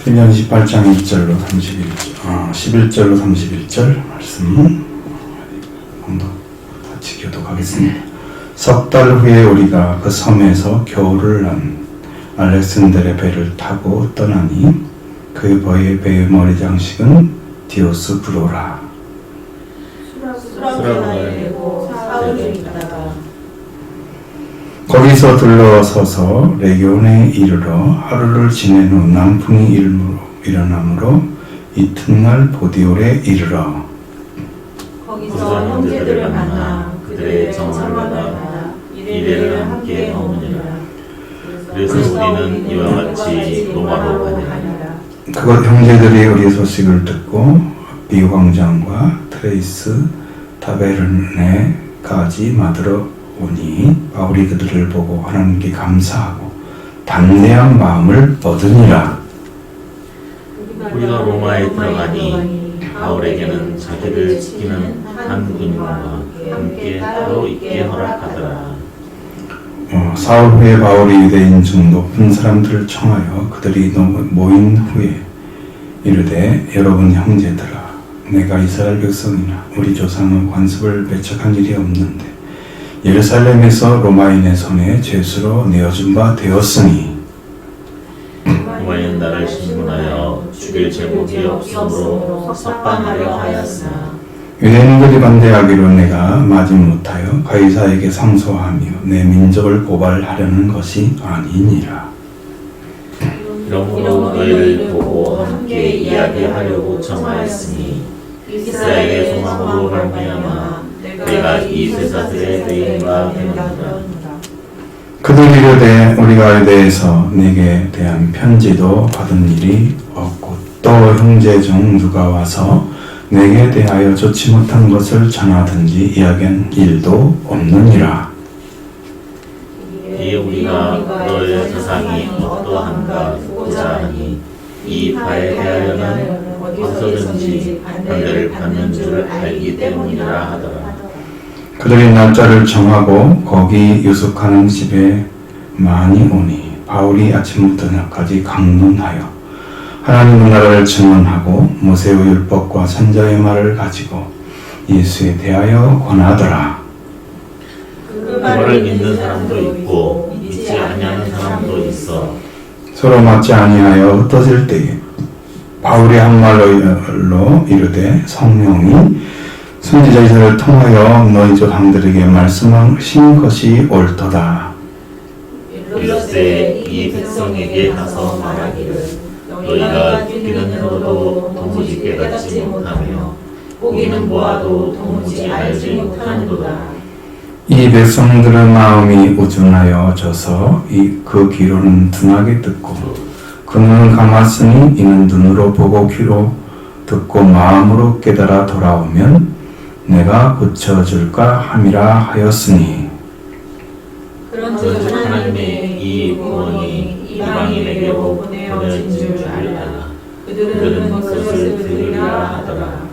빌리언 18장 1절로 31절, 11절로 31절 말씀 한번 같이 교독하겠습니다. 석 달 후에 우리가 그 섬에서 겨울을 난 알렉산드의 배를 타고 떠나니 그 배의 머리 장식은 디오스쿠로라. 수라보나에 내고 사흘을 있다가 거기서 들러서서 레기온에 이르러 하루를 지낸 후 남풍이 일어나므로 이튿날 보디올에 이르러 거기서 형제들을 만나 그들의 정을 받아 이래를 함께 머무니라. 그래서 우리는 이와 같이 로마로 가니라. 그것 형제들이 우리 소식을 듣고 비광장과 트레이스 타베르네까지 마들어 오니 바울이 그들을 보고 하나님께 감사하고 담대한 마음을 얻으니라. 우리가 로마에 들어가니 바울에게는 자기를 지키는 한 군인과 함께 따로 있게 허락하더라. 사흘 후에 바울이 유대인 중 높은 사람들을 청하여 그들이 모인 후에 이르되 여러분 형제들아, 내가 이스라엘 백성이나 우리 조상의 관습을 배척한 일이 없는데 예루살렘에서 로마인의 손에 죄수로 내어준 바 되었으니 로마인 나를 신문하여 죽일 제목이 없으므로 석방하려 하였으나 유대인들이 반대하기로 내가 마지못하여 가이사에게 상소하며 내 민족을 고발하려는 것이 아니니라. 이러므로 너희를 보고 함께 이야기하려고 청하였으니 이스라엘의 소망으로 말미암아 내가 이 제사들의 대인과 되는다. 그들 이르되 우리가 유대에서 네게 대한 편지도 받은 일이 없고 또 형제 중 누가 와서 내게 대하여 좋지 못한 것을 전하든지 이야기한 일도 없느니라. 이에 우리가 너의 조상이 어떠한가 보자 하니 이 바에 대하여는 어디서든지 반대를 받는 줄 알기 때문이라 하더라. 그들이 날짜를 정하고 거기 유숙하는 집에 많이 오니 바울이 아침부터 낮까지 강론하여 하나님 나라를 증언하고 모세의 율법과 선자의 말을 가지고 예수에 대하여 권하더라. 그 말을 믿는 사람도 있고 믿지 아니하는 사람도 있어. 서로 맞지 아니하여 흩어질 때에 바울이 한 말로 이르되 성령이 선지자 이사야를 통하여 너희 조상들에게 말씀하신 것이 옳도다. 이르되 이 백성에게 가서 말하기를 너희가 듣기는 들어도 도무지 깨닫지 못하며 보기는 보아도 도무지 알지 못하는도다. 이 백성들의 마음이 우둔하여 져서 그 귀로는 둔하게 듣고 그 눈을 감았으니 이는 눈으로 보고 귀로 듣고 마음으로 깨달아 돌아오면 내가 고쳐줄까 함이라 하였으니 그런즉 하나님의 이 구원이 이방인에게로 보내어진 줄 알라. 그들은 그것을 들으리라 하더라.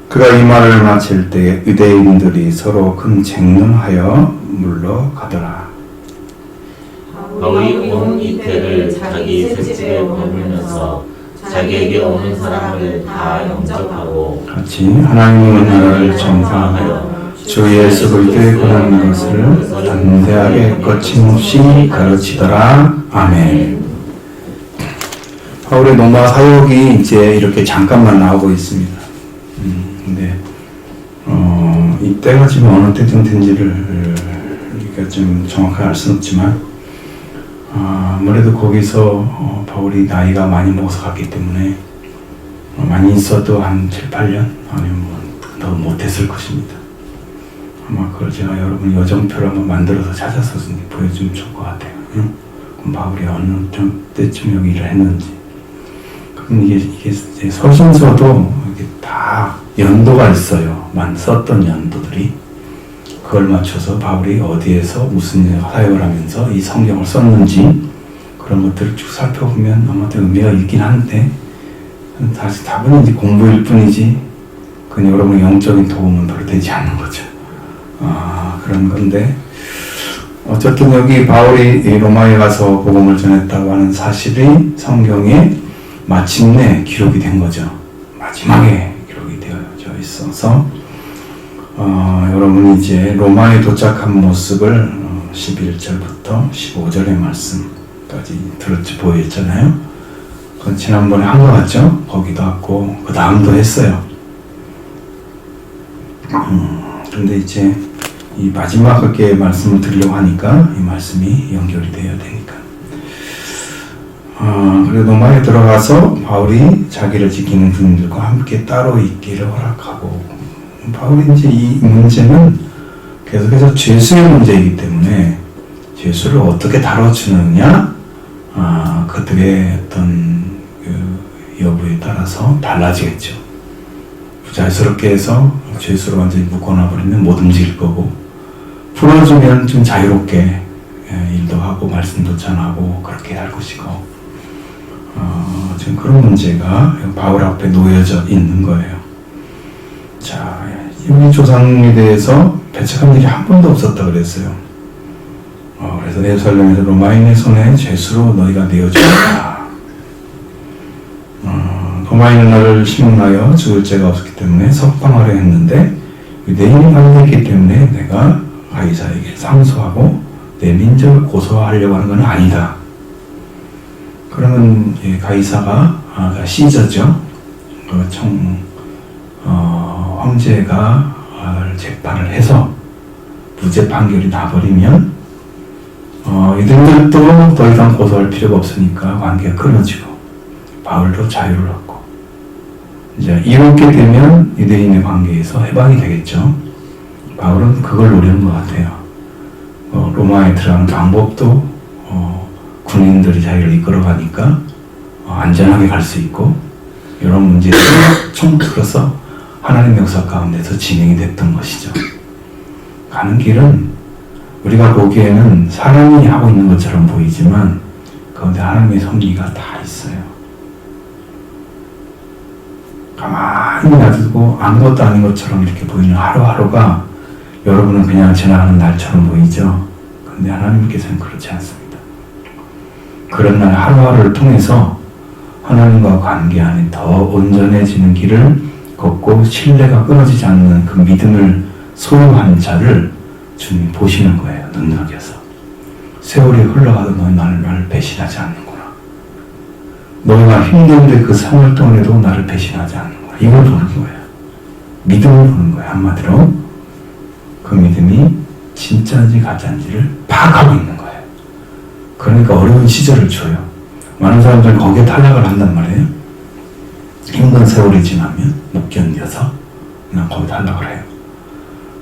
그가 이 말을 마칠 때 유대인들이 서로 큰 쟁론하여 물러가더라. 바울이 온 이태를 자기 셋집에 머물면서 자기에게 오는 사람을 다 영접하고 같이 하나님의 나라를 전파하여 주 예수 그리스도의 권하는 것을 담대하게 거침없이 가르치더라. 아멘. 바울의 로마 사역이 이제 이렇게 잠깐만 나오고 있습니다. 근데 이때가 지금 어느 때쯤 된지를 우리가 좀 정확하게 알 수는 없지만 아무래도 거기서 바울이 나이가 많이 먹어서 갔기 때문에 많이 있어도 한 7, 8년 아니면 더 못했을 것입니다. 아마 그걸 제가 여러분 여정표를 한번 만들어서 찾아서 보여주면 좋을 것 같아요. 응? 그럼 바울이 어느 때쯤 여기 일을 했는지. 그럼 이게 서신서도 이게 다 연도가 있어요. 썼던 연도들이. 그걸 맞춰서 바울이 어디에서 무슨 사역을 하면서 이 성경을 썼는지 그런 것들을 쭉 살펴보면 아마도 의미가 있긴 한데 사실 답은 이제 공부일 뿐이지 그건 여러분의 영적인 도움은 별로 되지 않는 거죠. 그런 건데 어쨌든 여기 바울이 로마에 가서 복음을 전했다고 하는 사실이 성경에 마침내 기록이 된 거죠. 마지막에 기록이 되어져 있어서 여러분이 이제 로마에 도착한 모습을 11절부터 15절의 말씀까지 보였잖아요. 그건 지난번에 한 것 같죠? 거기도 왔고 그 다음도 했어요. 근데 이제 이 마지막에 말씀을 드리려고 하니까 이 말씀이 연결이 되어야 되니까. 그리고 로마에 들어가서 바울이 자기를 지키는 군인들과 함께 따로 있기를 허락하고, 바울이 이제 이 문제는 계속해서 죄수의 문제이기 때문에 죄수를 어떻게 다뤄주느냐, 그들의 어떤 그 여부에 따라서 달라지겠죠. 부자연스럽게 해서 죄수로 완전히 묶어놔버리면 못 움직일 거고, 풀어주면 좀 자유롭게 일도 하고 말씀도 전하고 그렇게 할 것이고, 지금 그런 문제가 바울 앞에 놓여져 있는 거예요. 자, 우리 조상에 대해서 배척한 일이 한 번도 없었다 그랬어요. 그래서 예루살렘에서 로마인의 손에 죄수로 너희가 내어주었다. 로마인은 너를 심문하여 죽을 죄가 없었기 때문에 석방하려 했는데 유대인이 반대했기 때문에 내가 가이사에게 상소하고 내 민족을 고소하려고 하는 건 아니다. 그러면 가이사가 시저죠. 황제가 재판을 해서 무죄 판결이 나버리면 이들도 더 이상 고소할 필요가 없으니까 관계가 끊어지고 바울도 자유를 얻고, 이제 이렇게 되면 유대인의 관계에서 해방이 되겠죠. 바울은 그걸 노리는 것 같아요. 로마에 들어가는 방법도 군인들이 자기를 이끌어가니까 안전하게 갈 수 있고, 이런 문제들이 총틀어서 하나님의 역사 가운데서 진행이 됐던 것이죠. 가는 길은 우리가 보기에는 사람이 하고 있는 것처럼 보이지만 그런데 하나님의 섭리가 다 있어요. 가만히 놔두고 아무것도 아닌 것처럼 이렇게 보이는 하루하루가 여러분은 그냥 지나가는 날처럼 보이죠. 그런데 하나님께서는 그렇지 않습니다. 그런 날 하루하루를 통해서 하나님과 관계 안에 더 온전해지는 길을 걷고 신뢰가 끊어지지 않는 그 믿음을 소유하는 자를 주님이 보시는 거예요. 눈여겨서. 세월이 흘러가도 너희 나를 배신하지 않는구나. 너희가 힘든데 그 3월 동안에도 나를 배신하지 않는구나. 이걸 보는 거예요. 믿음을 보는 거예요. 한마디로 그 믿음이 진짜인지 가짜인지를 파악하고 있는 거예요. 그러니까 어려운 시절을 줘요. 많은 사람들은 거기에 탈락을 한단 말이에요. 힘든 세월이 지나면 못 견뎌서 그냥 거기 탈락을 해요.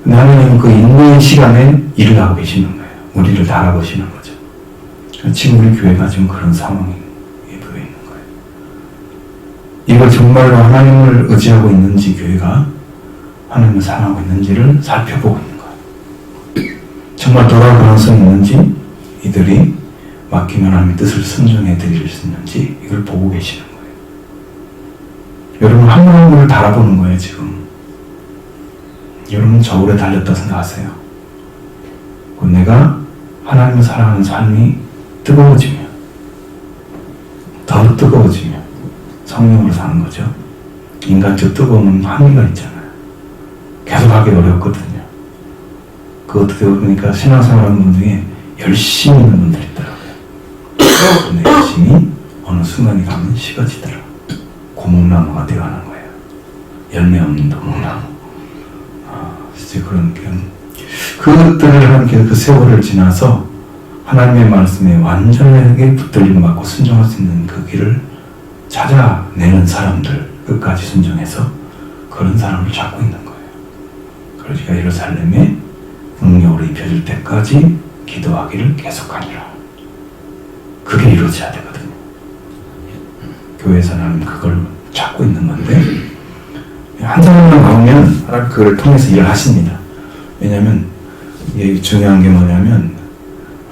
근데 하나님은 그 인내의 시간에 일을 하고 계시는 거예요. 우리를 달아보시는 거죠. 지금 우리 교회가 지금 그런 상황에 놓여 있는 거예요. 이걸 정말로 하나님을 의지하고 있는지, 교회가 하나님을 사랑하고 있는지를 살펴보고 있는 거예요. 정말 돌아올 가능성이 있는지, 이들이 맡기면 하나님의 뜻을 순종해 드릴 수 있는지, 이걸 보고 계시는 거예요. 여러분 한 분 한 분을 달아보는 거예요. 지금 여러분 저 오래 달렸다 생각하세요. 내가 하나님을 사랑하는 삶이 뜨거워지면, 더 뜨거워지면 성령으로 사는 거죠. 인간적 뜨거움은 한계가 있잖아요. 계속 하기 어렵거든요. 그 어떻게 보니까 신앙생활하는 분 중에 열심히 있는 분들이 있더라고요. 근데 열심히 어느 순간이 가면 식어지더라고요. 고목나무가 되어가는 거예요. 열매 없는 도목나무. 진짜 그런 그것들을 함께 그 세월을 지나서 하나님의 말씀에 완전하게 붙들림 받고 순종할 수 있는 그 길을 찾아내는 사람들, 끝까지 순종해서 그런 사람을 찾고 있는 거예요. 그러니까 예루살렘에 능력으로 입혀질 때까지 기도하기를 계속하니라. 그게 이루어져야 되거든요. 교회에서는 그걸 찾고 있는 건데, 한 사람만 나오면 하나님 그걸 통해서 일을 하십니다. 왜냐하면 이게 중요한 게 뭐냐면,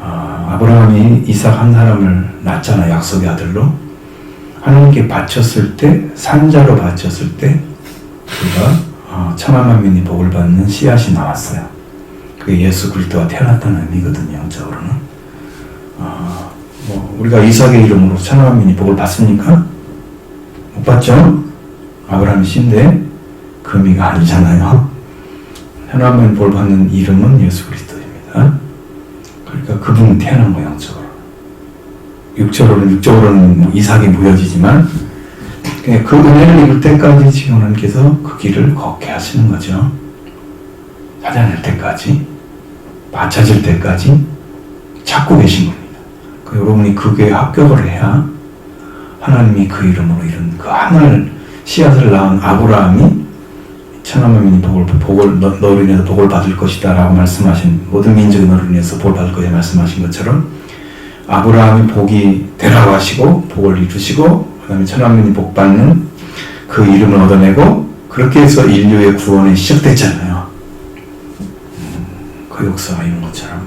아브라함이 이삭 한 사람을 낳았잖아요. 약속의 아들로. 하나님께 바쳤을 때, 산자로 바쳤을 때 그가 천하 만민이 복을 받는 씨앗이 나왔어요. 그게 예수 그리스도가 태어났다는 의미거든요. 영적으로는. 우리가 이삭의 이름으로 천하 만민이 복을 받습니까? 못 봤죠? 아브라함이 씨인데 금이가 아니잖아요. 하나님의 볼 받는 이름은 예수 그리스도입니다. 그러니까 그분은 태어난 거 영적으로. 육적으로는 뭐 이삭이 보여지지만 그 은혜를 입을 때까지 지금 하나님께서 그 길을 걷게 하시는 거죠. 찾아낼 때까지, 맞춰질 때까지 찾고 계신 겁니다. 여러분이 그게 합격을 해야 하나님이 그 이름으로 이룬 그 하늘 씨앗을 낳은 아브라함이 천하만민이 너로 인해서 복을 받을 것이다 라고 말씀하신, 모든 민족이 너로 인해서 복을 받을 것이다 말씀하신 것처럼 아브라함이 복이 되라고 하시고 복을 이루시고 그 다음에 천하만민이 복 받는 그 이름을 얻어내고 그렇게 해서 인류의 구원이 시작됐잖아요. 그 역사가 이런 것처럼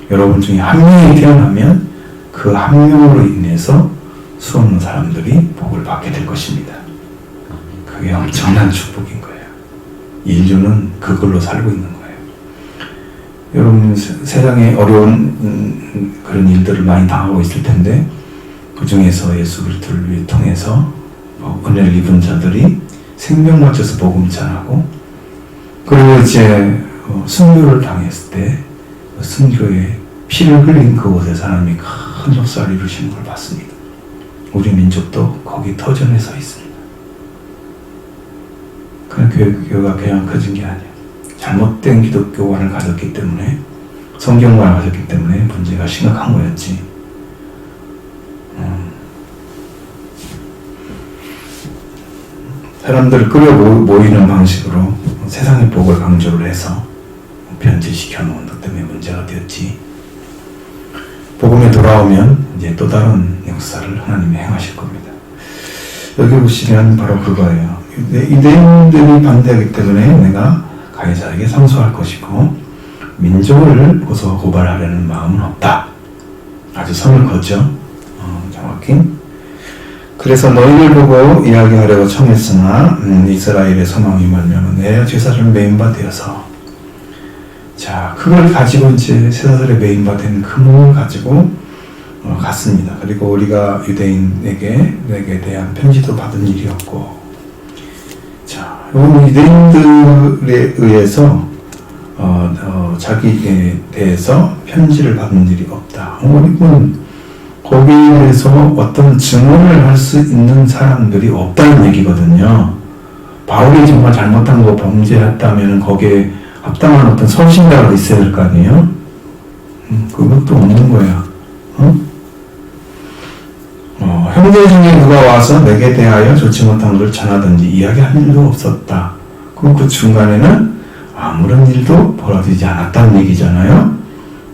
여러분 중에 한 명이 태어나면 그 한 명으로 인해서 수없는 사람들이 복을 받게 될 것입니다. 그게 엄청난 축복인 거예요. 인류는 그걸로 살고 있는 거예요. 여러분 세상에 어려운 그런 일들을 많이 당하고 있을 텐데 그 중에서 예수 그리스도를 통해서 은혜를 입은 자들이 생명 맞춰서 복음 전하고 그리고 이제 순교를 당했을 때 순교에 피를 흘린 그곳에서 하나님이 큰 역사를 이루시는 걸 봤습니다. 우리 민족도 거기 터전에 서 있습니다. 그냥 교회가 그냥 커진 게 아니에요. 잘못된 기독교관을 가졌기 때문에 성경관을 가졌기 때문에 문제가 심각한 거였지. 사람들을 끌어 모이는 방식으로 세상의 복을 강조를 해서 변질시켜 놓은 것 때문에 문제가 되었지. 복음에 돌아오면 이제 또 다른 역사를 하나님이 행하실 겁니다. 여기 보시면 바로 그거예요. 유대인들이 반대하기 때문에 내가 가해자에게 상소할 것이고 민족을 고소 고발하려는 마음은 없다. 아주 선을 걷죠. 정확히. 그래서 너희를 보고 이야기하려고 청했으나 이스라엘의 소망이 말미암아 내 제사를 메인바 되어서 자 그걸 가지고 이제 제사들의 메인바 된 금을 가지고 갔습니다. 그리고 우리가 유대인에게 대한 편지도 받은 일이 없고 자 이건 유대인들에 의해서 자기에 대해서 편지를 받은 일이 없다. 이건 거기에 대해서 어떤 증언을 할 수 있는 사람들이 없다는 얘기거든요. 바울이 정말 잘못한 거 범죄했다면 거기에 합당한 어떤 선신자가 있어야 될 거 아니에요? 그것도 없는 거야. 형제 중에 누가 와서 내게 대하여 좋지 못한 것을 전하든지 이야기할 일도 없었다. 그럼 그 중간에는 아무런 일도 벌어지지 않았다는 얘기잖아요.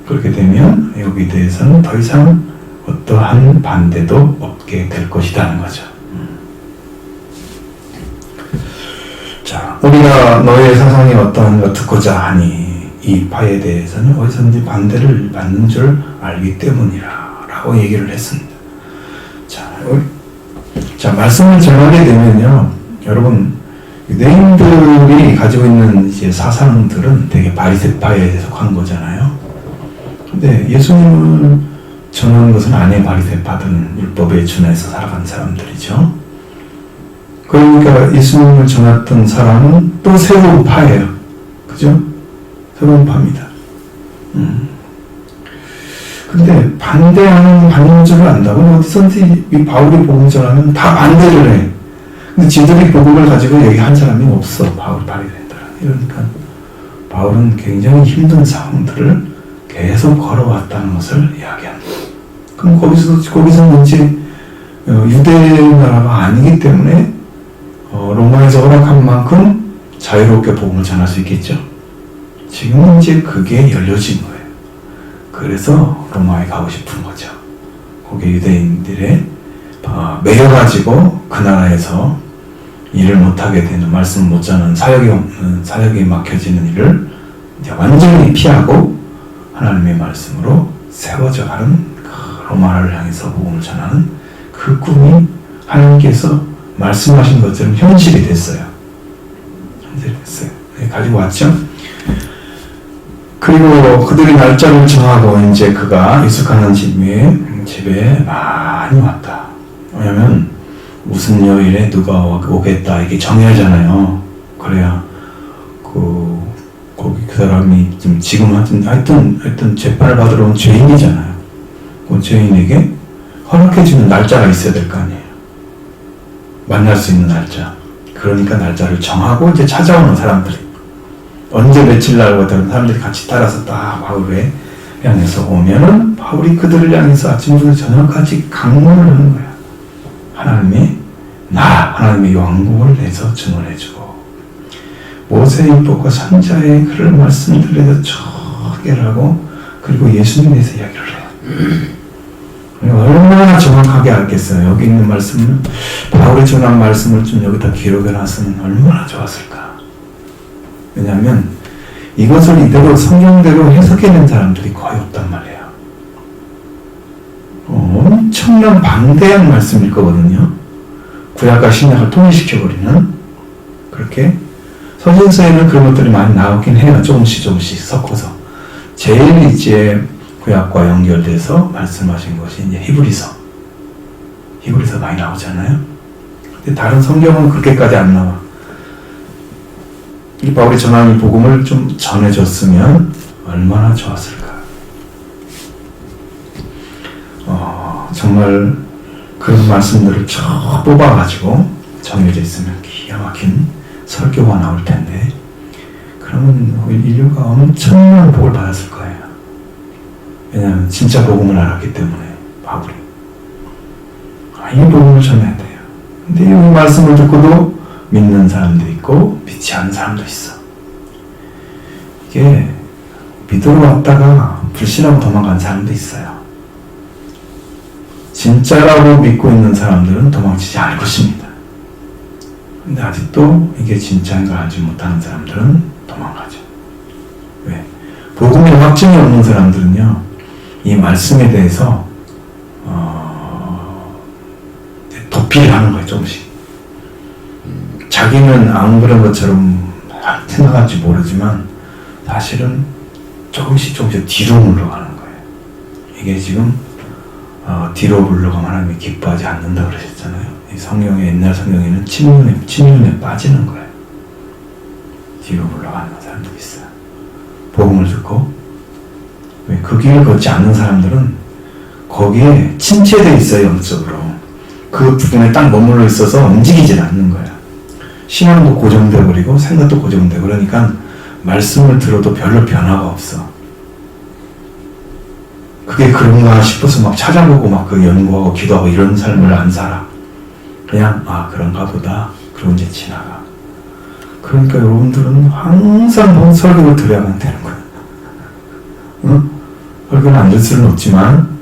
그렇게 되면 여기에 대해서는 더 이상 어떠한 반대도 없게 될 것이라는 거죠. 자, 우리가 너의 사상이 어떠한가 듣고자 하니 이 파에 대해서는 어디서든지 반대를 받는 줄 알기 때문이라 라고 얘기를 했습니다. 자, 말씀을 전하게 되면요, 여러분, 유대인들이 가지고 있는 이제 사상들은 되게 바리새파에 속한 거잖아요. 근데 예수님을 전하는 것은 아내 바리새파들은 율법에 준해서 살아간 사람들이죠. 그러니까 예수님을 전했던 사람은 또 새로운 파예요. 그죠? 새로운 파입니다. 근데 반대하는 줄을 안다고 어디선지 이 바울이 복음 전하면 다 반대를 해. 근데 지들이 복음을 가지고 얘기한 사람이 없어. 바울이 바리새파라. 이러니까 바울은 굉장히 힘든 상황들을 계속 걸어왔다는 것을 이야기합니다. 그럼 거기서 이제 유대 나라가 아니기 때문에 로마에서 허락한 만큼 자유롭게 복음을 전할 수 있겠죠. 지금은 이제 그게 열려진 거예요. 그래서 로마에 가고 싶은 거죠. 거기 유대인들의 매여가지고 그 나라에서 일을 못하게 되는, 말씀 못 전하는 사역이 막혀지는 일을 이제 완전히 피하고 하나님의 말씀으로 세워져 가는 그 로마를 향해서 복음을 전하는 그 꿈이 하나님께서 말씀하신 것처럼 현실이 됐어요. 네, 가지고 왔죠. 그리고 그들이 날짜를 정하고 이제 그가 유숙하는 집에 많이 왔다. 왜냐면 무슨 요일에 누가 오겠다 이게 정해야잖아요. 그래야 거기 그 사람이 지금 하여튼 재판을 받으러 온 죄인이잖아요. 그 죄인에게 허락해주는 날짜가 있어야 될 거 아니에요. 만날 수 있는 날짜. 그러니까 날짜를 정하고 이제 찾아오는 사람들이 언제 며칠 날 오던 사람들이 같이 따라서 딱 바울을 향해서 오면은 바울이 그들을 향해서 아침부터 저녁까지 강론을 하는 거야. 하나님의 왕국을 내서 증언해주고 모세의 율법과 선지자의 그런 말씀들에 대해서 쭉 해결하고 그리고 예수님에 대해서 이야기를 해요. 얼마나 정확하게 알겠어요. 여기 있는 말씀을 바울이 전한 말씀을 좀 여기다 기록해놨으면 얼마나 좋았을까. 왜냐하면 이것을 이대로 성경대로 해석해낸 사람들이 거의 없단 말이에요. 엄청난 방대한 말씀일 거거든요. 구약과 신약을 통일시켜버리는 그렇게 서신서에는 그런 것들이 많이 나오긴 해요. 조금씩 섞어서. 제일 이제 구약과 연결돼서 말씀하신 것이 이제 히브리서 많이 나오잖아요. 근데 다른 성경은 그렇게까지 안 나와. 이 바울이 전하는 복음을 좀 전해줬으면 얼마나 좋았을까. 정말 그런 말씀들을 쭉 뽑아가지고 정해져 있으면 기가 막힌 설교가 나올 텐데, 그러면 인류가 엄청난 복을 받았을 거예요. 왜냐하면 진짜 복음을 알았기 때문에 바울이 이 복음을 전해야 돼요. 근데 이 말씀을 듣고도 믿는 사람도 있고 믿지 않는 사람도 있어. 이게 믿으러 왔다가 불신하고 도망간 사람도 있어요. 진짜라고 믿고 있는 사람들은 도망치지 않을 것입니다. 근데 아직도 이게 진짜인 걸 알지 못하는 사람들은 도망가죠. 왜? 복음의 확증이 없는 사람들은요, 이 말씀에 대해서 도피를 하는 거예요. 조금씩. 자기는 안 그런 것처럼 생각할지 모르지만 사실은 조금씩 뒤로 물러가는 거예요. 이게 지금 뒤로 물러가면 하나님이 기뻐하지 않는다 그러셨잖아요. 이 성경에, 옛날 성경에는 침륜에 빠지는 거예요. 뒤로 물러가는 사람도 있어요. 복음을 듣고. 왜? 그 길을 걷지 않는 사람들은 거기에 침체되어 있어요. 영적으로. 그 부분에 딱 머물러 있어서 움직이질 않는 거예요. 신앙도 고정되어 버리고 생각도 고정되고, 그러니까 말씀을 들어도 별로 변화가 없어. 그게 그런가 싶어서 막 찾아보고 막 그 연구하고 기도하고 이런 삶을 안 살아. 그냥 그런가 보다. 그러고 이제 지나가. 그러니까 여러분들은 항상 설교를 들어야만 되는 거야. 응? 설교는 안 될 수는 없지만,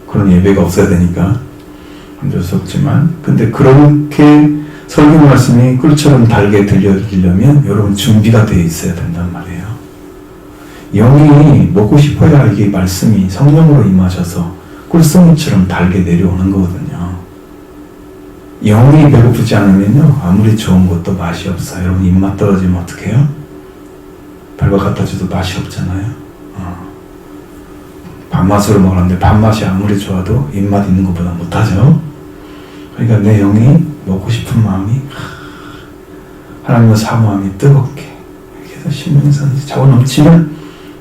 그런 예배가 없어야 되니까 안 될 수 없지만, 근데 그렇게 설교 말씀이 꿀처럼 달게 들려드리려면 여러분 준비가 되어 있어야 된단 말이에요. 영이 먹고 싶어야 이게 말씀이 성령으로 임하셔서 꿀송이처럼 달게 내려오는 거거든요. 영이 배고프지 않으면요, 아무리 좋은 것도 맛이 없어요. 여러분 입맛 떨어지면 어떡해요? 별거 갖다 줘도 맛이 없잖아요. 밥맛으로 먹었는데 밥맛이 아무리 좋아도 입맛 있는 것보다 못하죠. 그러니까 내 영이 먹고 싶은 마음이 하나님의 사모함이 뜨겁게 이렇게 해서 신명에서 차고 넘치면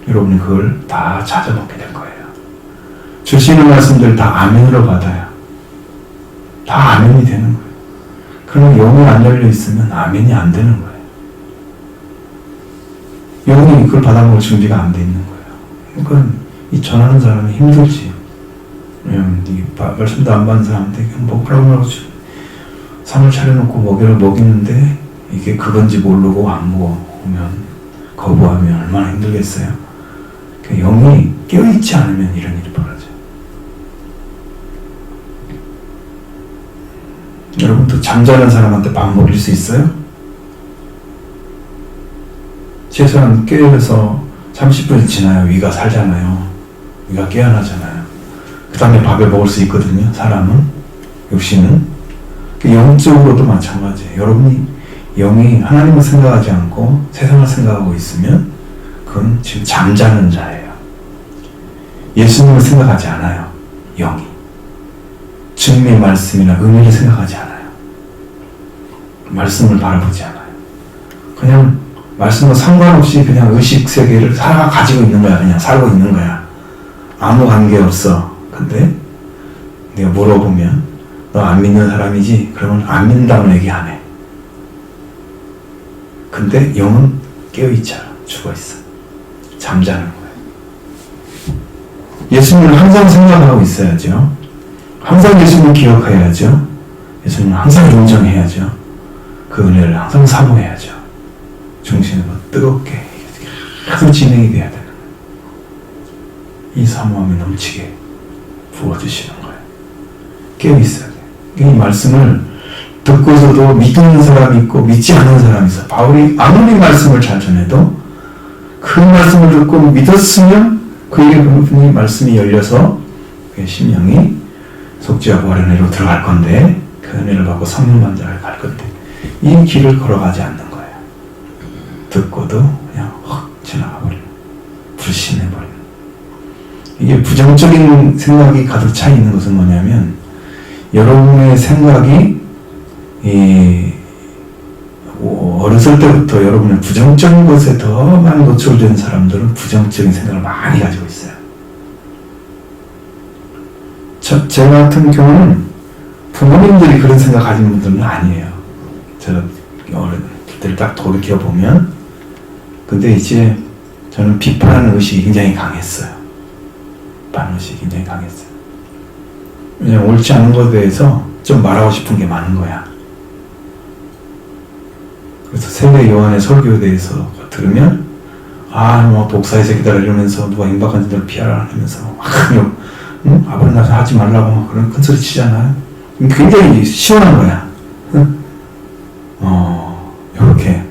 여러분이 그걸 다 찾아 먹게 될 거예요. 주시는 말씀들 다 아멘으로 받아요. 다 아멘이 되는 거예요. 그러면 영이 안 열려 있으면 아멘이 안 되는 거예요. 영이 그걸 받아먹을 준비가 안 돼 있는 거예요. 그러니까 이 전하는 사람이 힘들지. 왜냐면 이 말씀도 안 받는 사람한테 먹으라고 상을 차려놓고 먹이는데 이게 그건지 모르고 안 먹으면, 거부하면 얼마나 힘들겠어요. 그러니까 영이 깨어있지 않으면 이런 일이 벌어져요. 여러분도 잠자는 사람한테 밥 먹일 수 있어요? 최소한 깨어서 30분 지나야 위가 살잖아요. 위가 깨어나잖아요. 그 다음에 밥을 먹을 수 있거든요. 사람은, 육신은. 영적으로도 마찬가지예요. 여러분이 영이 하나님을 생각하지 않고 세상을 생각하고 있으면 그건 지금 잠자는 자예요. 예수님을 생각하지 않아요. 영이. 주님의 말씀이나 의미를 생각하지 않아요. 말씀을 바라보지 않아요. 그냥 말씀과 상관없이 그냥 의식세계를 가지고 있는 거야. 그냥 살고 있는 거야. 아무 관계 없어. 근데 내가 물어보면 너 안 믿는 사람이지? 그러면 안 믿는다고 얘기 안 해. 근데 영은 깨어있잖아. 죽어있어. 잠자는 거예요. 예수님을 항상 생각하고 있어야죠. 항상 예수님을 기억해야죠. 예수님을 항상 존경해야죠. 그 은혜를 항상 사모해야죠. 중심으로 뜨겁게 계속 진행이 돼야 되는 거예요. 이 사모함이 넘치게 부어주시는 거예요. 깨어있어야 돼요. 이 말씀을 듣고서도 믿는 사람이 있고 믿지 않는 사람이 있어. 바울이 아무리 말씀을 잘 전해도 그 말씀을 듣고 믿었으면 그에게 그분이 말씀이 열려서 그의 심령이 속죄와 부활의 은혜로 들어갈 건데 그 은혜를 받고 성령 만자를 갈 건데 이 길을 걸어가지 않는 거예요. 듣고도 그냥 확 지나가버리는, 불신해버리는. 이게 부정적인 생각이 가득 차 있는 것은 뭐냐면 여러분의 생각이 어렸을 때부터 여러분의 부정적인 것에 더 많이 노출된 사람들은 부정적인 생각을 많이 가지고 있어요. 제 같은 경우는 부모님들이 그런 생각 가진 분들은 아니에요. 제가 어릴 때 딱 돌이켜보면. 근데 이제 저는 비판하는 의식이 굉장히 강했어요. 비판 의식이 굉장히 강했어요. 왜냐면 옳지 않은 것에 대해서 좀 말하고 싶은 게 많은 거야. 그래서 세례 요한의 설교에 대해서 들으면 뭐 독사의 새끼들 이러면서 누가 임박한 자들을 피하라 하면서 아버지 나서 하지 말라고 막 그런 큰 소리 치잖아요. 굉장히 시원한 거야. 이렇게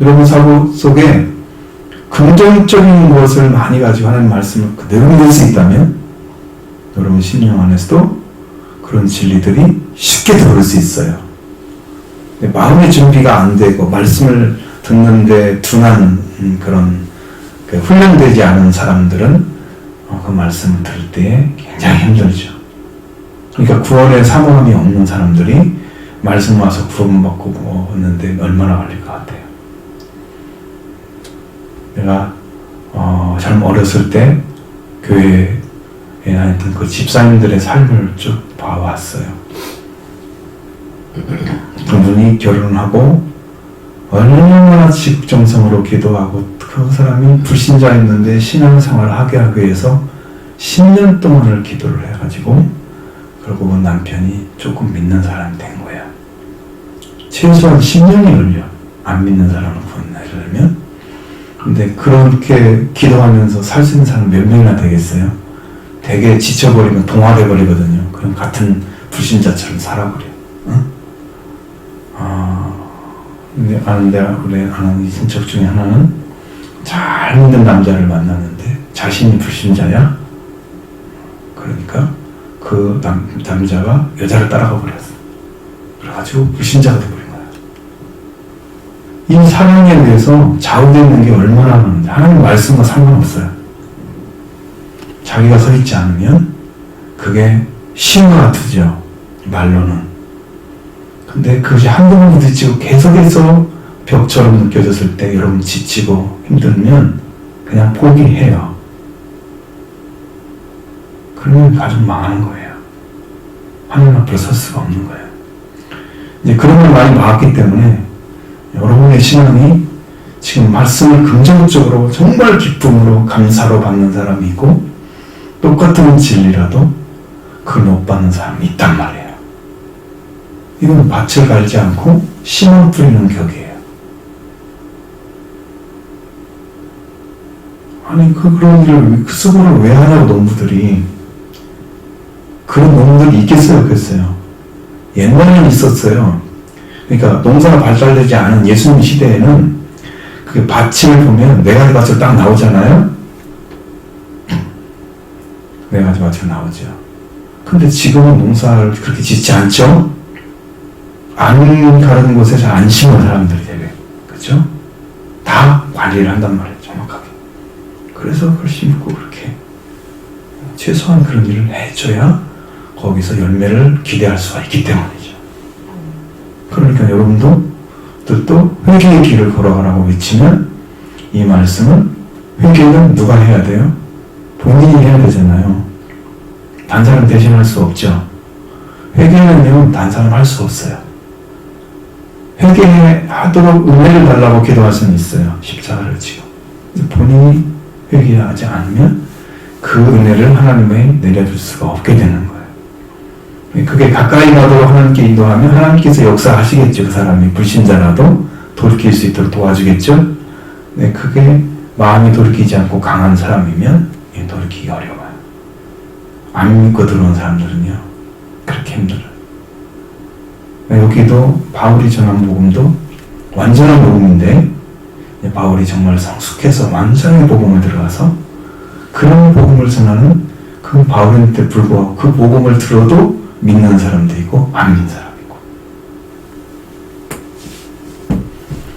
여러분 사고 속에 긍정적인 것을 많이 가지고 하는 말씀을 그대로 믿을 수 있다면 여러분 심령 안에서도 그런 진리들이 쉽게 들어올 수 있어요. 마음의 준비가 안 되고 말씀을 듣는데 둔한 그런 훈련되지 않은 사람들은 그 말씀을 들을 때 굉장히 힘들죠. 그러니까 구원의 사모함이 없는 사람들이 말씀 와서 구원받고 오는데 얼마나 걸릴 것 같아요. 내가 참 어렸을 때 교회에 하여튼 그 집사님들의 삶을 쭉 봐왔어요. 그분이 결혼하고 얼마나 지극정성으로 기도하고 그 사람이 불신자였는데 신앙생활을 하게 하기 위해서 10년 동안을 기도를 해가지고 결국은 남편이 조금 믿는 사람이 된 거야. 최소한 10년이 걸려. 안 믿는 사람을 구원하려면. 근데 그렇게 기도하면서 살 수 있는 사람 몇 명이나 되겠어요? 되게 지쳐버리면 동화돼 버리거든요. 그럼 같은 불신자처럼 살아버려. 응? 근데 우리 아는 이 친척 중에 하나는 잘 믿는 남자를 만났는데 자신이 불신자야. 그러니까 그 남자가 여자를 따라가 버렸어. 그래가지고 불신자가 돼버린 거야. 이 사랑에 대해서 좌우되는 게 얼마나 많은데 하나님 말씀과 상관없어요. 자기가 서 있지 않으면 그게 쉬운 것 같으죠. 말로는. 근데 그것이 한두 번 부딪히고 계속해서 벽처럼 느껴졌을 때 여러분 지치고 힘들면 그냥 포기해요. 그러면 가족 망하는 거예요. 하나님 앞으로 설 수가 없는 거예요. 이제 그런 걸 많이 봐왔기 때문에 여러분의 신앙이 지금 말씀을 긍정적으로 정말 기쁨으로 감사로 받는 사람이 있고 똑같은 진리라도 그걸 못 받는 사람이 있단 말이에요. 이건 밭을 갈지 않고 씨만 뿌리는 격이에요. 아니 그런 일을 그 수고를 왜 하냐고 농부들이. 그런 농부들이 있겠어요 없겠어요? 옛날에는 있었어요. 그러니까 농사가 발달되지 않은 예수님 시대에는 그 밭을 보면 네 가지 밭을 딱 나오잖아요. 네 가지 밭이 나오죠. 근데 지금은 농사를 그렇게 짓지 않죠? 안 가는 곳에 잘 안 심은 사람들이 되게, 그죠? 다 관리를 한단 말이에요, 정확하게. 그래서 그걸 심고 그렇게 최소한 그런 일을 해줘야 거기서 열매를 기대할 수가 있기 때문이죠. 그러니까 여러분도 또 회개의 길을 걸어가라고 외치면 이 말씀은 회개는 누가 해야 돼요? 본인이 해야 되잖아요. 다른 사람 대신할 수 없죠. 회개는요, 다른 사람 할 수 없어요. 회개하도록 은혜를 달라고 기도할 수는 있어요. 십자가를 지고. 본인이 회개하지 않으면 그 은혜를 하나님에 내려줄 수가 없게 되는 거예요. 그게 가까이 가도록 하나님께 인도하면 하나님께서 역사하시겠죠. 그 사람이 불신자라도 돌이킬 수 있도록 도와주겠죠. 네, 그게 마음이 돌이키지 않고 강한 사람이면 돌이키기 어려워요. 안 믿고 들어온 사람들은요, 그렇게 힘들어요. 여기도 바울이 전한 복음도 완전한 복음인데, 바울이 정말 성숙해서 완전히 복음을 들어가서 그런 복음을 전하는 그 바울한테 불구하고 그 복음을 들어도 믿는 사람도 있고 안 믿는 사람도 있고.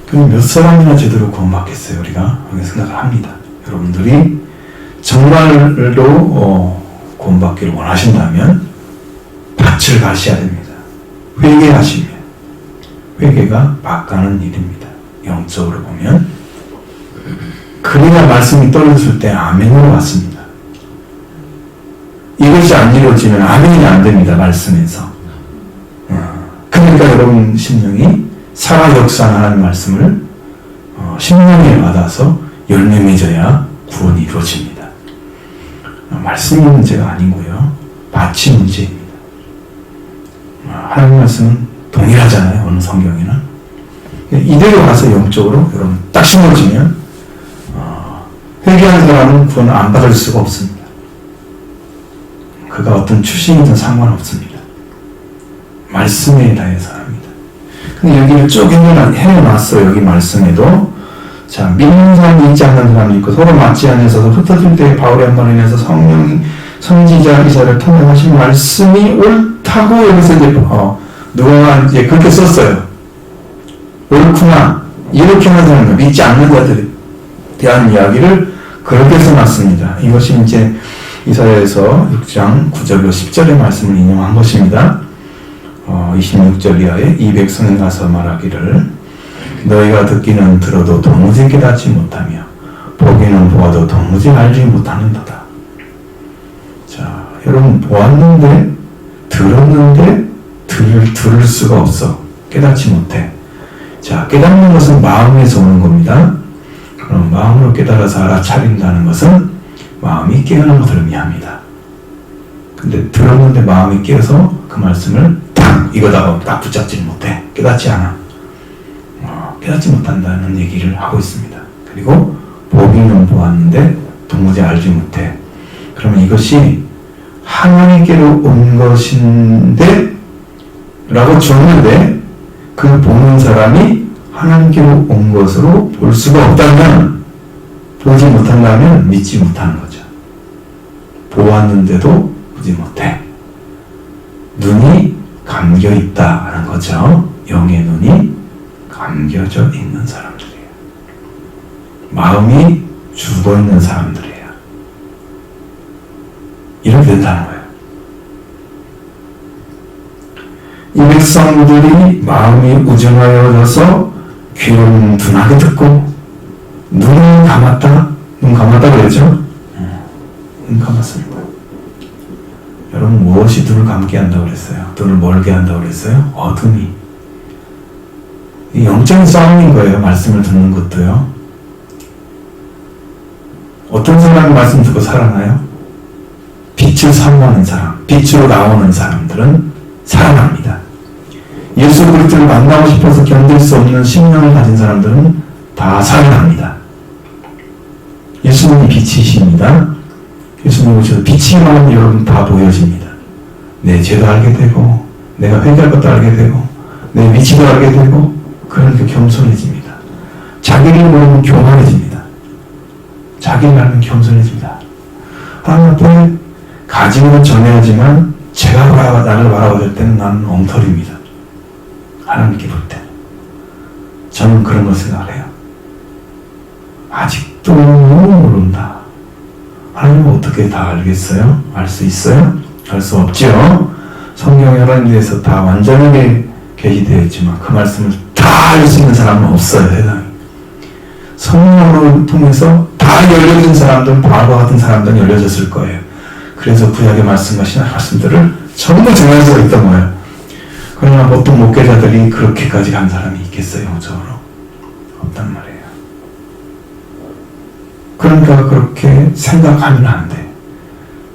그럼 몇 사람이나 제대로 구원받겠어요? 우리가 생각을 합니다. 여러분들이 정말로 구원받기를 원하신다면 밭을 가셔야 됩니다. 회개하시면 회개가 밭가는 일입니다. 영적으로 보면 그래야 말씀이 떨어졌을 때 아멘으로 왔습니다. 이것이 안 이루어지면 아멘이 안 됩니다. 말씀에서. 그러니까 여러분 심령이 살아 역사하는 말씀을 심령에 받아서 열매 맺어야 구원이 이루어집니다. 말씀이 문제가 아니고요. 밭이 문제입니다. 하나님 말씀은 동일하잖아요. 어느 성경이나. 이대로 가서 영적으로 여러분 딱 심어지면 회개한 사람은 구원을 안 받을 수가 없습니다. 그가 어떤 출신이든 상관없습니다. 말씀에 대해서 합니다. 근데 여기를 쭉 해놨어요. 여기 말씀에도. 자, 믿는 사람이 있지 않는 사람이 있고 서로 맞지 않아서 흩어질 때 바울의 한 말을 인해서 성령이 선지자 이사를 통해 하신 말씀이 옳다고 여기서 이제 누가 이제 그렇게 썼어요. 옳구나 이렇게 하는 사람들, 믿지 않는 자들에 대한 이야기를 그렇게 써놨습니다. 이것이 이제 이사야에서 6장 9절로 10절의 말씀을 인용한 것입니다. 26절 이하에 이 백성은 가서 말하기를 너희가 듣기는 들어도 도무지 깨닫지 못하며 보기는 보아도 도무지 알지 못하는도다. 자, 여러분 보았는데 들었는데 들을 수가 없어. 깨닫지 못해. 자, 깨닫는 것은 마음에서 오는 겁니다. 그럼 마음으로 깨달아서 알아차린다는 것은 마음이 깨어난 것을 의미합니다. 근데 들었는데 마음이 깨어서 그 말씀을 딱 이거다가 딱 붙잡지 못해. 깨닫지 않아. 깨닫지 못한다는 얘기를 하고 있습니다. 그리고 보기는 보았는데 도무지 알지 못해. 그러면 이것이 하나님께로 온 것인데 라고 줬는데 그 보는 사람이 하나님께로 온 것으로 볼 수가 없다면, 보지 못한다면 믿지 못하는 거죠. 보았는데도 보지 못해. 눈이 감겨 있다는 거죠. 영의 눈이 감겨져 있는 사람들이에요. 마음이 죽어 있는 사람들이에요. 이렇게 된다는 거예요. 이 백성들이 마음이 우정하여져서 귀는 둔하게 듣고 눈을 감았다. 눈 감았다 그랬죠? 눈 감았습니다. 여러분 무엇이 눈을 감게 한다고 그랬어요? 눈을 멀게 한다고 그랬어요? 어둠이. 이 영적인 싸움인 거예요. 말씀을 듣는 것도요. 어떤 사람이 말씀 듣고 살아나요? 빛을 사모하는 사람, 빛으로 나오는 사람들은 살아납니다. 예수 그리스도를 만나고 싶어서 견딜 수 없는 심령을 가진 사람들은 다 살아납니다. 예수님이 빛이십니다. 예수님 오셔서 빛이만 하면 여러분 다 보여집니다. 내 죄도 알게 되고 내가 회개할 것도 알게 되고 내 위치도 알게 되고, 그러니까 겸손해집니다. 자기를 모르면 교만해집니다. 자기를 알면 겸손해집니다. 하나님 앞에 가지는 전해야지만 제가 나를 바라볼 때는 나는 엉터리입니다. 하나님께 볼 때. 저는 그런 걸 생각해요. 아직도 너무 모른다. 하나님은 어떻게 다 알겠어요? 알 수 있어요? 알 수 없죠. 성경에 하나님에 대해서 다 완전하게 게시되어 있지만 그 말씀을 다 알 수 있는 사람은 없어요, 세상에. 성령을 통해서 다 열려진 사람들은 바울과 같은 사람들은 열려졌을 거예요. 그래서 구약의 말씀과 신약 말씀들을 전부 정할 수가 있던 거예요. 그러나 보통 목회자들이 그렇게까지 간 사람이 있겠어요, 영적으로? 없단 말이에요. 그러니까 그렇게 생각하면 안 돼.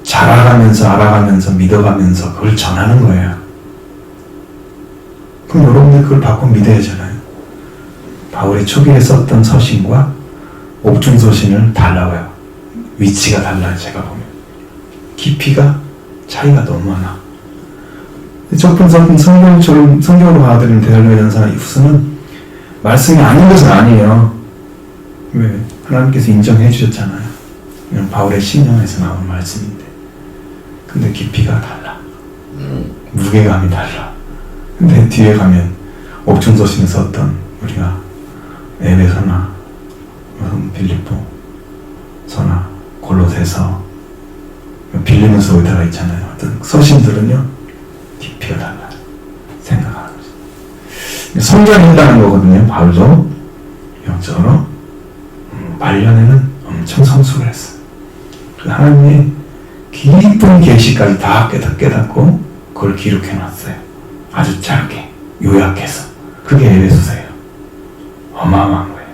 잘 알아가면서 믿어가면서 그걸 전하는 거예요. 그럼 여러분들 그걸 받고 믿어야 하잖아요. 바울이 초기에 썼던 서신과 옥중서신을 달라요. 위치가 달라요, 제가 보면. 깊이가 차이가 너무 많아. 좁은 성경처럼 성경으로 받아들이는 데살로니가서 후서는 말씀이 아닌 것은 아니에요. 왜? 하나님께서 인정해 주셨잖아요. 이건 바울의 신령에서 나온 말씀인데. 근데 깊이가 달라. 무게감이 달라. 근데 뒤에 가면 옥중서신에 썼던 우리가 에베소나 빌립보서나 골로새서 빌리면서 들어가 있잖아요. 어떤 서신들은요 깊이가 달라요. 생각하는 거죠. 성장한다는 거거든요. 바울도 영적으로 말년에는 엄청 성숙을 했어요. 하나님의 깊은 계시까지 다 깨닫고 그걸 기록해놨어요. 아주 짧게 요약해서. 그게 에베소서예요. 어마어마한 거예요.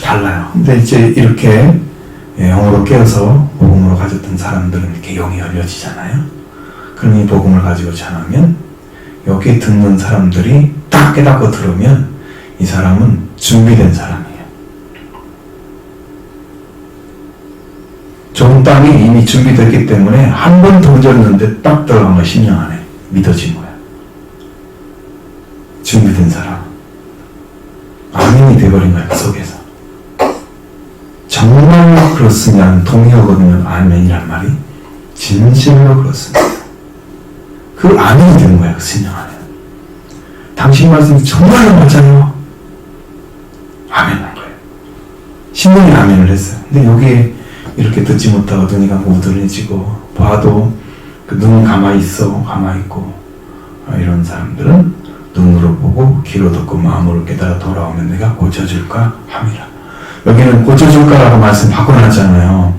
달라요. 근데 이제 이렇게 영으로 깨어서 복음으로 가졌던 사람들은 이렇게 영이 열려지잖아요. 그럼 이 복음을 가지고 전하면 여기 듣는 사람들이 딱 깨닫고 들으면 이 사람은 준비된 사람이에요. 좋은 땅이 이미 준비됐기 때문에 한 번 던졌는데 딱 들어간 거 10년 안에 믿어진 거야. 준비된 사람. 아멘이 돼버린 거야, 그 속에서. 정말 그렇으면 동의하거든요. 아멘이란 말이. 진실로 그렇습니다. 그 아멘이 되는 거야, 그 신령 안에. 당신 말씀이 정말로 맞아요. 아멘한 거예요. 신령이 아멘을 했어요. 근데 여기에 이렇게 듣지 못하고 눈이 감고 우둔해지고 봐도 그 눈은 가만히 있고 이런 사람들은 눈으로 보고 귀로 듣고 마음으로 깨달아 돌아오면 내가 고쳐줄까 함이라. 여기는 고쳐줄까라고 말씀 바꿔놨잖아요.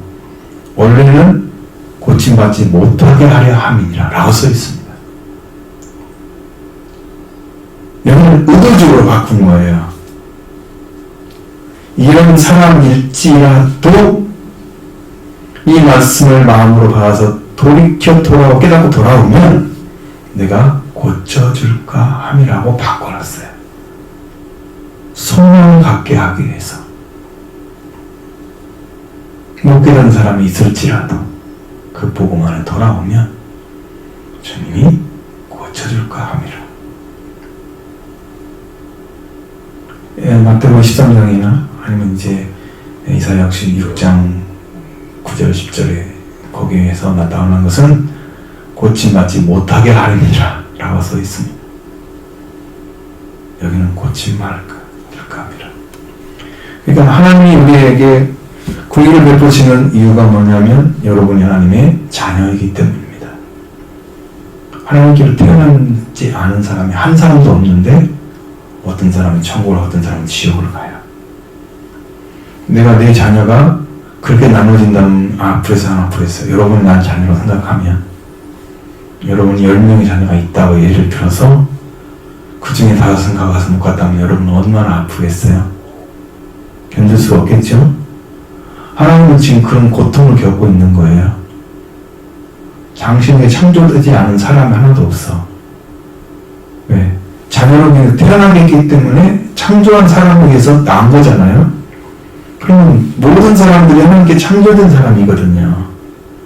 원래는 고침받지 못하게 하려 함이니라 라고 써 있습니다. 여기는 의도적으로 바꾼 거예요. 이런 사람일지라도 이 말씀을 마음으로 받아서 돌이켜 돌아오고 깨닫고 돌아오면 내가 고쳐줄까 함이라고 바꿔놨어요. 소망을 갖게 하기 위해서. 못 깨닫는 사람이 있을지라도 그 복음 안에 돌아오면 주님이 고쳐줄까 함이라. 마태복음 13장이나 아니면 이제 이사야시 6장 9절 10절에 거기에서 나타나는 것은 고침받지 못하게 하리니라 라고 써 있습니다. 여기는 고침받을까 함이라. 그러니까 하나님이 우리에게 구의를 베푸시는 이유가 뭐냐면 여러분이 하나님의 자녀이기 때문입니다. 하나님께로 태어나지 않은 사람이 한 사람도 없는데 어떤 사람은 천국을 어떤 사람은 지옥을 가요. 내가 내 자녀가 그렇게 나눠진다면 앞으로서 안 앞으로서 여러분이 난 자녀로 생각하면 여러분이 10명의 자녀가 있다고 예를 들어서 그 중에 5은 가서 못 갔다면 여러분은 얼마나 아프겠어요? 견딜 수가 없겠죠? 하나님은 지금 그런 고통을 겪고 있는 거예요. 당신에게 창조되지 않은 사람이 하나도 없어. 왜? 자녀로 태어나게 했기 때문에 창조한 사람을 위해서 낳은 거잖아요. 그러면 모든 사람들이 하나님께 창조된 사람이거든요.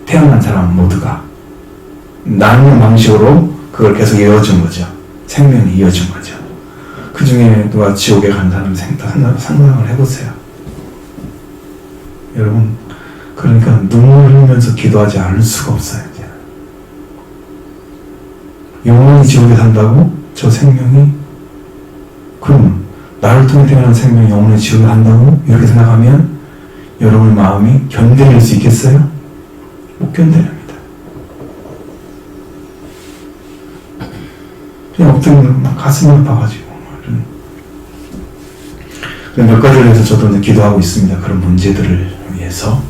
태어난 사람 모두가. 나누는 방식으로 그걸 계속 이어준 거죠. 생명이 이어준 거죠. 그 중에 누가 지옥에 간 사람 상상을 해보세요. 여러분, 그러니까 눈물을 흘리면서 기도하지 않을 수가 없어요. 이제. 영원히 지옥에 산다고? 저 생명이? 그럼 나를 통해 태어난 생명이 영원히 지옥에 간다고? 이렇게 생각하면 여러분 마음이 견뎌낼 수 있겠어요? 못 견뎌냅니다. 가슴이 아파가지고. 몇 가지를 위해서 저도 이제 기도하고 있습니다. 그런 문제들을 위해서.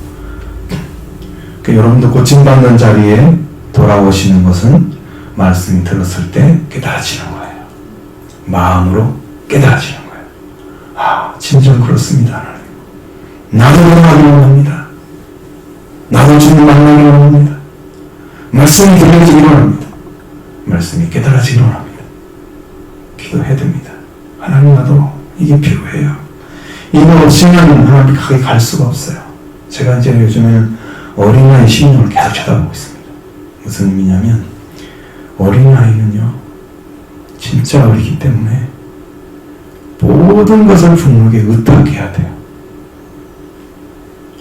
여러분도 고침받는 자리에 돌아오시는 것은 말씀이 들었을 때 깨달아지는 거예요. 마음으로 깨달아지는 거예요. 아, 진정 그렇습니다. 하나님. 나도 원하기를 원합니다. 나도 주님 만나기를 원합니다. 말씀이 들려지기를 원합니다. 말씀이 깨달아지기를 원합니다. 기도해야 됩니다. 하나님, 나도 이게 필요해요. 이거 없이는 하나님 가까이 갈 수가 없어요. 제가 이제 요즘에는 어린아이 심령을 계속 쳐다보고 있습니다. 무슨 의미냐면 어린아이는요 진짜 어리기 때문에 모든 것을 부모에게 의탁해야 돼요.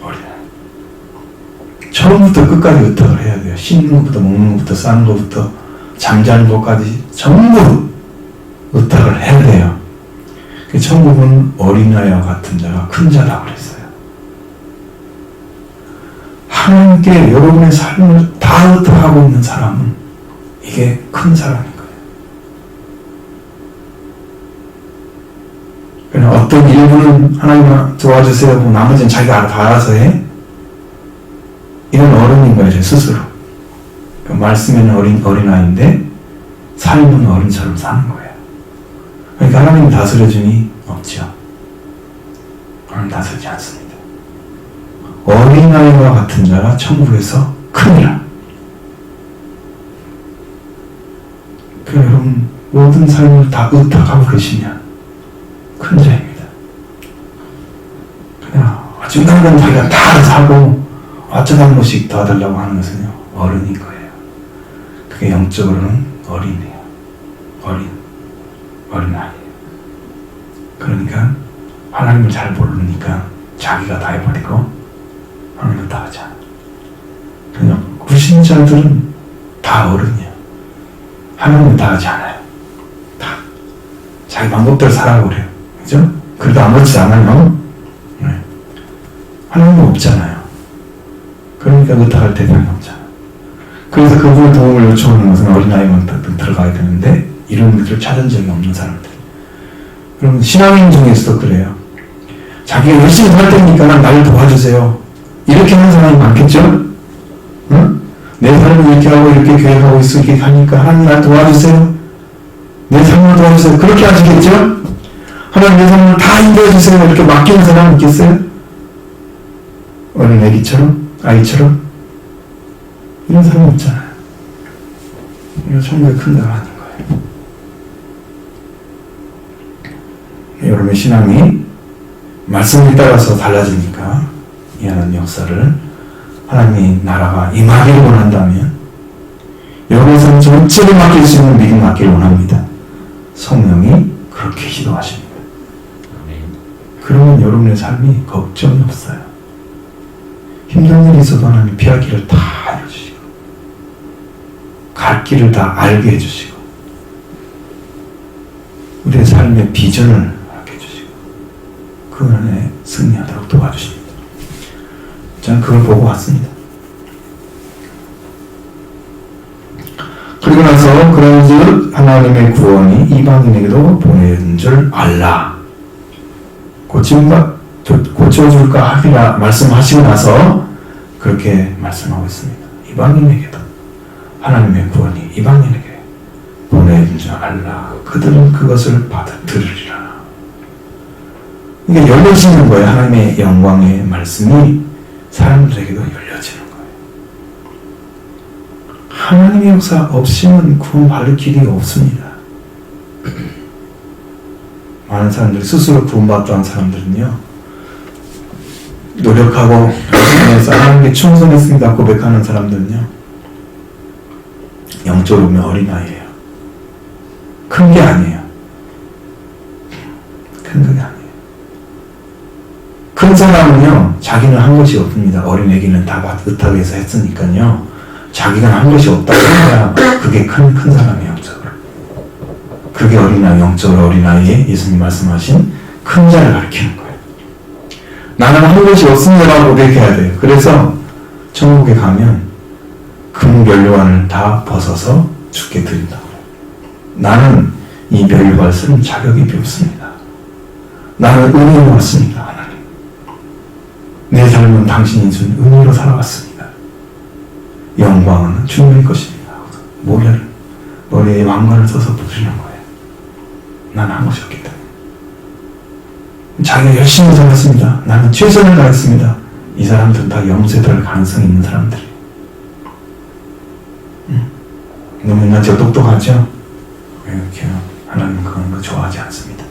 어린아이 처음부터 끝까지 의탁을 해야 돼요. 씻는 것부터 먹는 것부터 싸는 것부터 잠자는 것까지 전부 의탁을 해야 돼요. 천국은 어린아이와 같은 자가 큰 자라고 그랬어요. 하나님께 여러분의 삶을 다 의탁하고 있는 사람은 이게 큰 사람인 거예요. 그냥 어떤 일부는 하나님 도와주세요 하고 나머지는 자기가 다 알아서 해. 이런 어른인 거예요, 제 스스로. 말씀에는 어린아이인데 삶은 어른처럼 사는 거예요. 그러니까 하나님 다스려줌이 없죠. 하나님 다스리지 않습니다. 어린아이와 같은 자가 천국에서 크니라. 여러분 모든 삶을 다 의탁하고 계시면 큰 자입니다. 그냥 어쩌다는 자기가 다 사고 어쩌다한 것씩 도와달라고 하는 것은요 어른인 거예요. 그게 영적으로는 어린이에요. 어린아이예요. 그러니까 하나님을 잘 모르니까 자기가 다 해버리고 하나님을 다 하지 않아요. 그냥 불신자들은 다 어른이에요. 하나님은 다 하지 않아요. 다 자기 방법대로 살아고 그래요. 그죠? 그래도 아무렇지 않아요. 네. 하나님은 없잖아요. 그러니까 의탁할 대상이 없잖아요. 그래서 그분의 도움을 요청하는 것은 어린아이만 들어가야 되는데 이런 것들을 찾은 적이 없는 사람들. 그럼 신앙인 중에서도 그래요. 자기가 열심히 살 테니까 나를 도와주세요. 이렇게 하는 사람이 많겠죠? 응? 내 삶을 이렇게 하고 이렇게 계획하고 있어 이렇게 하니까 하나님 날 도와주세요. 내 삶을 도와주세요. 그렇게 하시겠죠? 하나님 내 삶을 다 인도해주세요. 이렇게 맡기는 사람 있겠어요? 어린 애기처럼? 아이처럼? 이런 사람이 없잖아요. 이거 천국의 큰 나라 아닌 거예요. 여러분의 신앙이 말씀에 따라서 달라지니까 이 하나님 역사를 하나님의 나라가 임하기를 원한다면 여러분의 삶 전체를 맡길 수 있는 믿음 맡기를 원합니다. 성령이 그렇게 기도하십니다. 그러면 여러분의 삶이 걱정이 없어요. 힘든 일이 있어도 하나님 피할 길을 다 알려주시고 갈 길을 다 알게 해주시고 우리의 삶의 비전을 알게 해주시고 그 안에 승리하도록 도와주십니다. 저는 그걸 보고 왔습니다. 그리고 나서 그런즉 하나님의 구원이 이방인에게도 보내는 줄 알라. 고쳐줄까 하리라 말씀하시고 나서 그렇게 말씀하고 있습니다. 이방인에게도 하나님의 구원이 이방인에게 보내는 줄 알라. 그들은 그것을 받아들으리라. 이게 열려지는 거예요. 하나님의 영광의 말씀이 사람들에게도 열려지는 거예요. 하나님의 역사 없이는 구원받을 길이 없습니다. 많은 사람들이 스스로 구원받았다는 사람들은요 노력하고 열심히 하나님께 충성했습니다 고백하는 사람들은요 영적으로 보면 어린아이예요. 큰 게 아니에요. 큰 게 아니에요. 큰 사람은요 자기는 한 것이 없습니다. 어린애기는 다 의탁해서 했으니까요 자기가 한 것이 없다고 해야 그게 큰 사람이에요. 영적으로. 그게 어린아이, 영적으로 어린아이의 예수님 말씀하신 큰 자를 가리키는 거예요. 나는 한 것이 없습니다라고 고백해야 돼요. 그래서 천국에 가면 금 연료관을 다 벗어서 주께 드린다고 해요. 나는 이 멸류관을 자격이 없습니다. 나는 은혜로 왔습니다. 하나님. 내 삶은 당신이 준 은혜로 살아왔습니다. 영광은 주님의 것입니다. 머리에 왕관을 써서 부르시는 거예요. 나는 한 것이 없기 때문에. 자기가 열심히 살았습니다. 나는 최선을 다했습니다. 이 사람들은 다 염세될 가능성이 있는 사람들이에요. 너무 인간적으로 똑똑하죠? 왜 이렇게 하나님 그런 거 좋아하지 않습니다.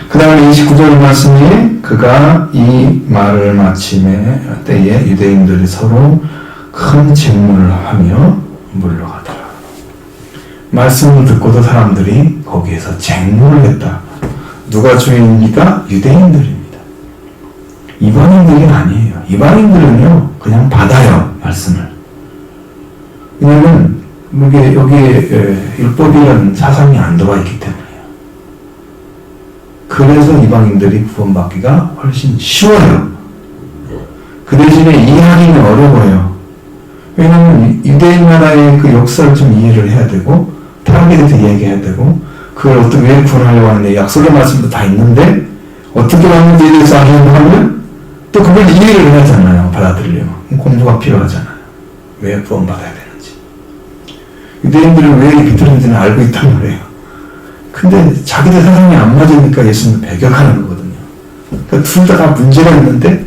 그 다음에 29절 말씀이 그가 이 말을 마침에 때에 유대인들이 서로 큰 질문을 하며 물러가더라. 말씀을 듣고도 사람들이 거기에서 쟁론을 했다. 누가 주인입니까? 유대인들입니다. 이방인들이 아니에요. 이방인들은요 그냥 받아요 말씀을. 왜냐하면 여기에 율법이라는 사상이 안 들어와 있기 때문이에요. 그래서 이방인들이 구원받기가 훨씬 쉬워요. 그 대신에 이해하기는 어려워요. 왜냐하면 유대인 나라의 그 역사를 좀 이해를 해야 되고 타락에 대해서 이야기해야 되고 그걸 어떻게 왜 구원하려고 하는데 약속의 말씀도 다 있는데 어떻게 왔는지에 대해서 알려고 하면 또 그걸 이해를 해야 하잖아요. 받아들이려면 공부가 필요하잖아요. 왜 구원받아야 되는지. 유대인들은 왜 이렇게 비틀는지는 알고 있단 말이에요. 근데 자기들 사상이 안 맞으니까 예수님을 배격하는 거거든요. 그러니까 둘 다 문제가 있는데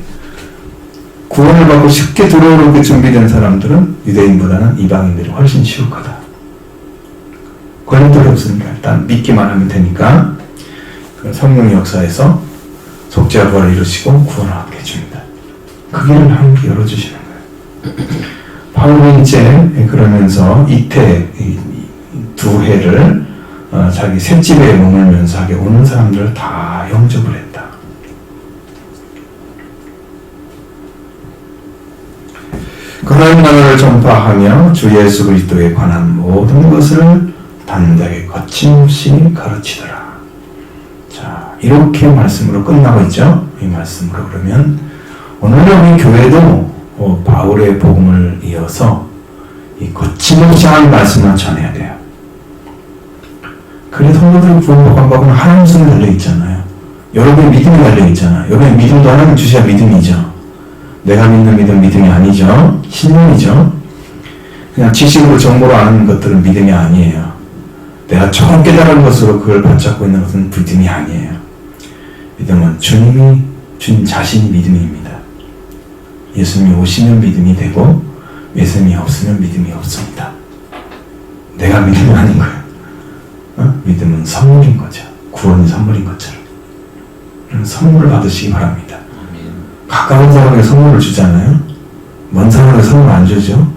구원을 받고 쉽게 들어오게 준비된 사람들은 유대인보다는 이방인들이 훨씬 쉬울 거다. 걸림돌이 없으니까 일단 믿기만 하면 되니까 성령의 역사에서 속죄와 부활을 이루시고 구원을 얻게 해줍니다. 그 길을 함께 열어주시는 거예요. 바울은 이제 그러면서 이태 두 해를 자기 셋집에 머물면서 하게 오는 사람들을 다 영접을 했다. 그 하나님 나라를 전파하며 주 예수 그리스도에 관한 모든 것을 단단하게 거침없이 가르치더라. 자, 이렇게 말씀으로 끝나고 있죠. 이 말씀으로 그러면 오늘은 우리 교회도 바울의 복음을 이어서 이 거침없이 하는 말씀만 전해야 돼요. 그래 성도들이 구원받고 복음은 하나님 손에 달려있잖아요. 여러분의 믿음이 달려있잖아요. 여러분의 믿음도 하나님 주셔야 믿음이죠. 내가 믿는 믿음 믿음이 아니죠. 신념이죠. 그냥 지식으로 정보로 아는 것들은 믿음이 아니에요. 내가 처음 깨달은 것으로 그걸 붙잡고 있는 것은 믿음이 아니에요. 믿음은 주님 자신이 믿음입니다. 예수님이 오시면 믿음이 되고 예수님이 없으면 믿음이 없습니다. 내가 믿음이 아닌 거예요. 믿음은 선물인 거죠. 구원이 선물인 것처럼. 선물을 받으시기 바랍니다. 가까운 사람에게 선물을 주잖아요. 먼 사람에게 선물 안 주죠.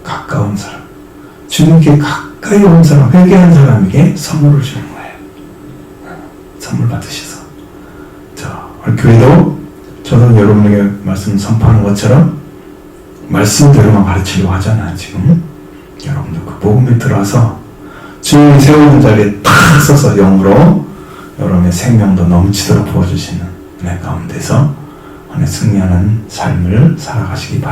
가까운 사람. 주님께 가까이 온 사람, 회개한 사람에게 선물을 주는 거예요. 선물 받으셔서. 우리 교회도 저도 여러분에게 말씀 선포하는 것처럼 말씀대로만 가르치려고 하잖아요. 지금 여러분들 그 복음에 들어와서 주님이 세우는 자리에 탁 서서 영으로 여러분의 생명도 넘치도록 부어주시는 은혜 가운데서 승리하는 삶을 살아가시기 바랍니다.